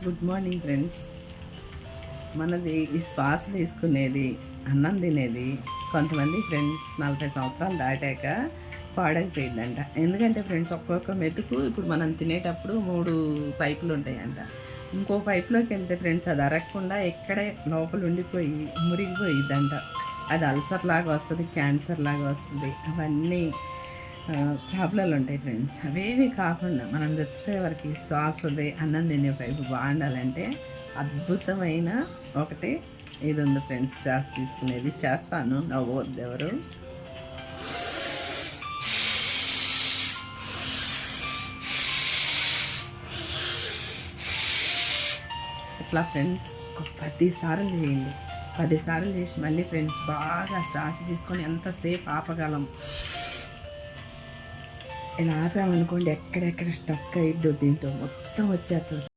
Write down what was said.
Good morning friends. మనది ఈ శ్వాస తీసుకునేది, అన్నం తినేది కొంతమంది ఫ్రెండ్స్ 40 సంవత్సరాలు దాటాక పాడైపోయిందంట. ఎందుకంటే ఫ్రెండ్స్ ఒక్కొక్క మెతుకు ఇప్పుడు మనం తినేటప్పుడు 3 పైపులు ఉంటాయంట. ఇంకో పైపులోకి వెళ్తే ఫ్రెండ్స్ అది అరగకుండా ఎక్కడే లోపల ఉండిపోయి మురిగిపోయిద్దంట. అది అల్సర్ లాగా వస్తుంది, క్యాన్సర్ లాగా వస్తుంది. అవన్నీ ప్రాబ్లాలు ఉంటాయి ఫ్రెండ్స్. అవేవి కాకుండా మనం చచ్చిపోయే వరకు శ్వాసది అన్నం తినే పైపు బాగుండాలంటే అద్భుతమైన ఒకటి ఇది ఉంది ఫ్రెండ్స్. శ్వాస తీసుకునేది చేస్తాను, నవ్వద్దు ఎవరు. ఇట్లా ఫ్రెండ్స్ ఒక 10 సార్లు చేయండి. 10 సార్లు చేసి మళ్ళీ ఫ్రెండ్స్ బాగా శ్వాస తీసుకొని ఎంతసేపు ఆపగలం. ఇలా ఆపామనుకోండి, ఎక్కడెక్కడ స్టక్ అయిద్దో దీంట్లో మొత్తం వచ్చేస్తుంది.